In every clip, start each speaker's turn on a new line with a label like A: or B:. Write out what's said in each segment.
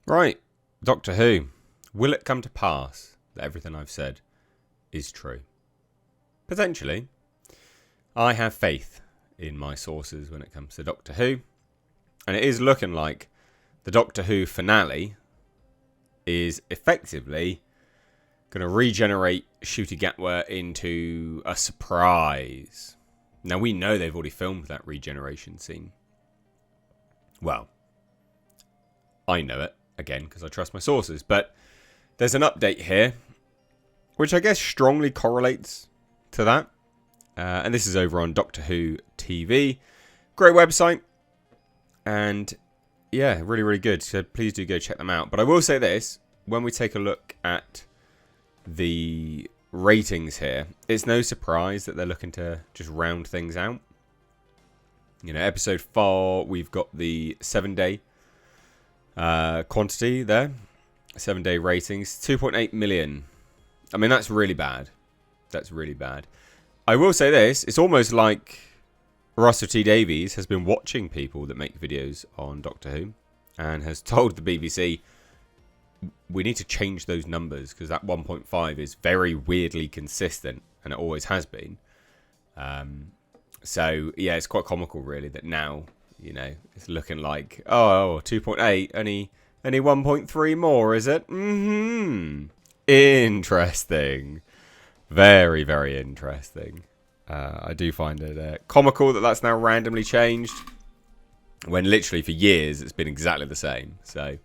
A: Right, Doctor Who. Will it come to pass that everything I've said is true? Potentially. I have faith in my sources when it comes to Doctor Who. And it is looking like the Doctor Who finale is effectively going to regenerate Ncuti Gatwa into a surprise. Now, we know they've already filmed that regeneration scene. Well, I know it, again, because I trust my sources. But there's an update here, which I guess strongly correlates to that. And this is over on Doctor Who TV. Great website. And yeah, really, really good. So please do go check them out. But I will say this. When we take a look at the ratings here, it's no surprise that they're looking to just round things out. You know, episode 4, we've got the 7-day quantity there. 7-day ratings. 2.8 million. I mean, that's really bad. That's really bad. I will say this. It's almost like Russell T Davies has been watching people that make videos on Doctor Who and has told the BBC, we need to change those numbers because that 1.5 is very weirdly consistent, and it always has been. So, yeah, it's quite comical, really, that now, you know, it's looking like, 2.8, only 1.3 more, is it? Interesting. Very, very interesting. I do find it comical that that's now randomly changed, when literally for years it's been exactly the same. So,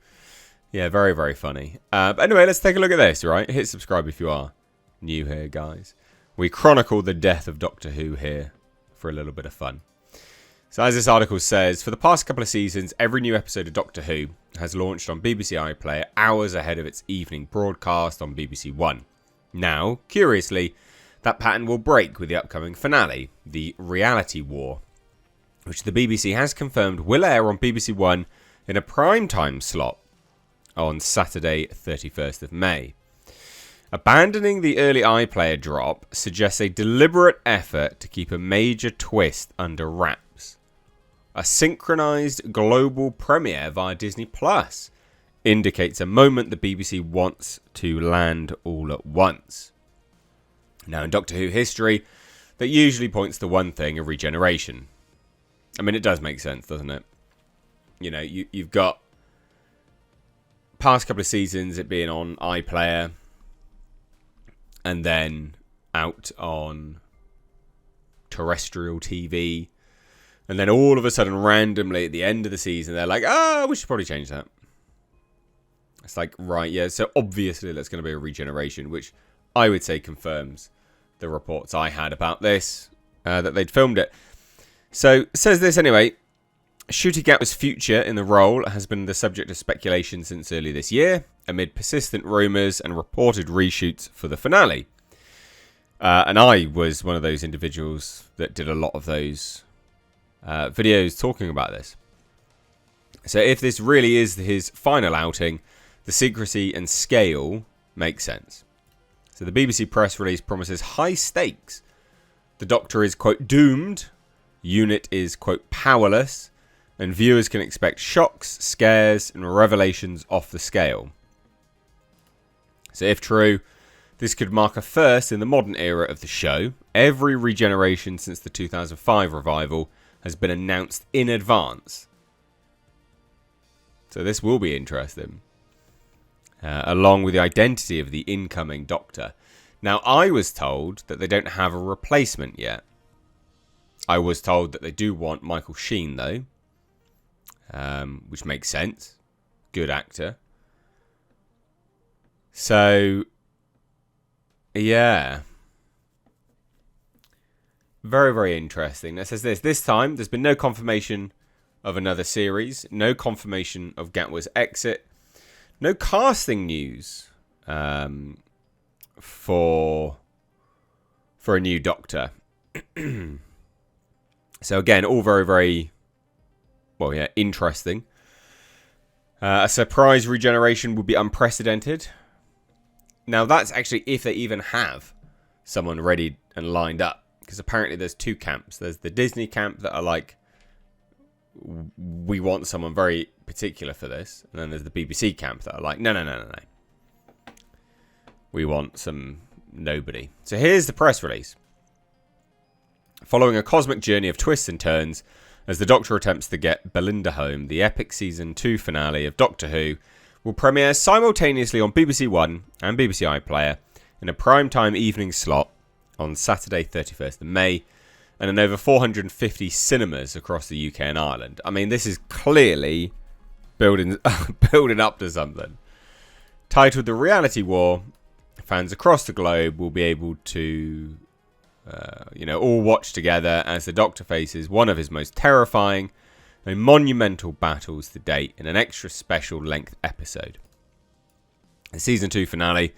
A: yeah, very, very funny. But anyway, let's take a look at this, right? Hit subscribe if you are new here, guys. We chronicle the death of Doctor Who here for a little bit of fun. So as this article says, for the past couple of seasons, every new episode of Doctor Who has launched on BBC iPlayer hours ahead of its evening broadcast on BBC One. Now, curiously, that pattern will break with the upcoming finale, The Reality War, which the BBC has confirmed will air on BBC One in a primetime slot on Saturday 31st of May. Abandoning the early iPlayer drop suggests a deliberate effort to keep a major twist under wraps. A synchronized global premiere via Disney Plus indicates a moment the BBC wants to land all at once. Now, in Doctor Who history, that usually points to one thing, a regeneration. I mean, it does make sense, doesn't it? You know, you've got past couple of seasons it being on iPlayer and then out on terrestrial TV. And then all of a sudden, randomly, at the end of the season, they're like, we should probably change that. It's like, right, yeah, so obviously that's going to be a regeneration, which I would say confirms the reports I had about this, that they'd filmed it. So, it says this anyway. Ncuti Gatwa's future in the role has been the subject of speculation since early this year, amid persistent rumours and reported reshoots for the finale. And I was one of those individuals that did a lot of those videos talking about this. So if this really is his final outing, the secrecy and scale make sense. So the BBC press release promises high stakes. The Doctor is, quote, doomed. Unit is, quote, powerless. And viewers can expect shocks, scares, and revelations off the scale. So if true, this could mark a first in the modern era of the show. Every regeneration since the 2005 revival has been announced in advance. So this will be interesting. Along with the identity of the incoming Doctor. Now, I was told that they don't have a replacement yet. I was told that they do want Michael Sheen, though. Which makes sense. Good actor. So, yeah. Very, very interesting. It says this. This time, there's been no confirmation of another series. No confirmation of Gatwa's exit. No casting news for a new Doctor. So again, all very, very, well, yeah, interesting. A surprise regeneration would be unprecedented. Now, that's actually if they even have someone ready and lined up. Because apparently there's two camps. There's the Disney camp that are like, we want someone very particular for this. And then there's the BBC camp that are like, no. We want some nobody. So here's the press release. Following a cosmic journey of twists and turns, as the Doctor attempts to get Belinda home, the epic Season 2 finale of Doctor Who will premiere simultaneously on BBC One and BBC iPlayer in a primetime evening slot on Saturday 31st of May and in over 450 cinemas across the UK and Ireland. I mean, this is clearly building up to something. Titled The Reality War, fans across the globe will be able to all watch together as the Doctor faces one of his most terrifying and monumental battles to date in an extra special length episode. The Season 2 finale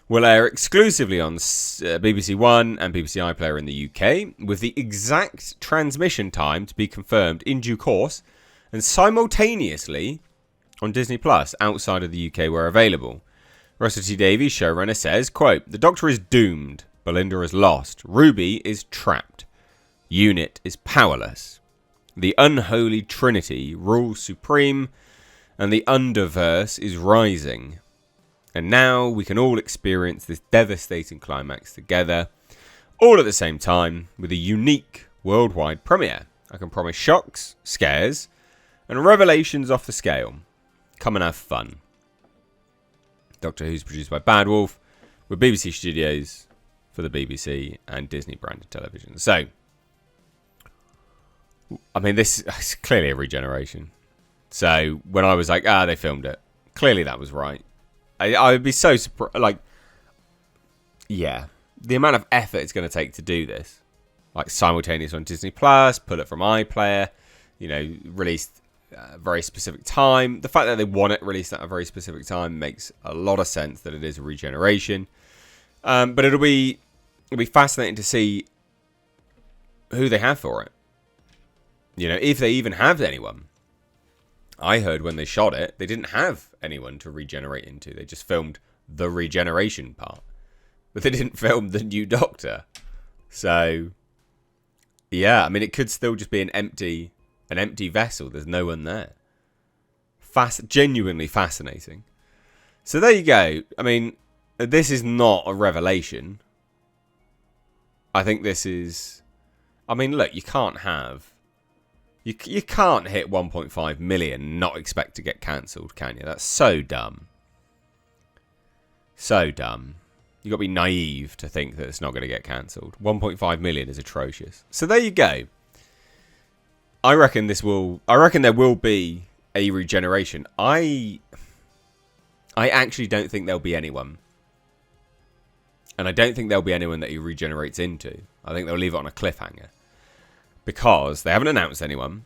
A: will air exclusively on BBC One and BBC iPlayer in the UK, with the exact transmission time to be confirmed in due course, and simultaneously on Disney Plus outside of the UK where available. Russell T Davies, showrunner, says, quote, "The Doctor is doomed. Belinda is lost. Ruby is trapped. Unit is powerless. The unholy trinity rules supreme, and the underverse is rising. And now we can all experience this devastating climax together, all at the same time, with a unique worldwide premiere. I can promise shocks, scares, and revelations off the scale. Come and have fun." Doctor Who's produced by Bad Wolf, with BBC Studios for the BBC and Disney branded television. So, I mean, this is clearly a regeneration. So, when I was like, they filmed it, clearly that was right. I would be so surprised. Like, yeah, the amount of effort it's going to take to do this, like simultaneous on Disney Plus, pull it from iPlayer, released at a very specific time. The fact that they want it released at a very specific time makes a lot of sense that it is a regeneration. But it'll be fascinating to see who they have for it. If they even have anyone. I heard when they shot it, they didn't have anyone to regenerate into. They just filmed the regeneration part. But they didn't film the new Doctor. So, yeah, I mean, it could still just be an empty vessel. There's no one there. Genuinely fascinating. So there you go. I mean, this is not a revelation. I think this is... I mean, look, you can't have... You can't hit 1.5 million and not expect to get cancelled, can you? That's so dumb. So dumb. You've got to be naive to think that it's not going to get cancelled. 1.5 million is atrocious. So there you go. I reckon there will be a regeneration. I actually don't think there'll be anyone. And I don't think there'll be anyone that he regenerates into. I think they'll leave it on a cliffhanger. Because they haven't announced anyone.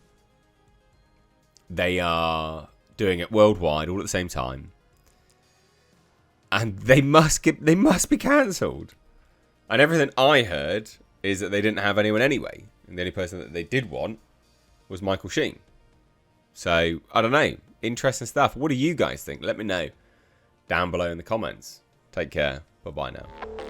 A: They are doing it worldwide all at the same time. And they must be cancelled. And everything I heard is that they didn't have anyone anyway. And the only person that they did want was Michael Sheen. So, I don't know. Interesting stuff. What do you guys think? Let me know down below in the comments. Take care. Bye-bye now.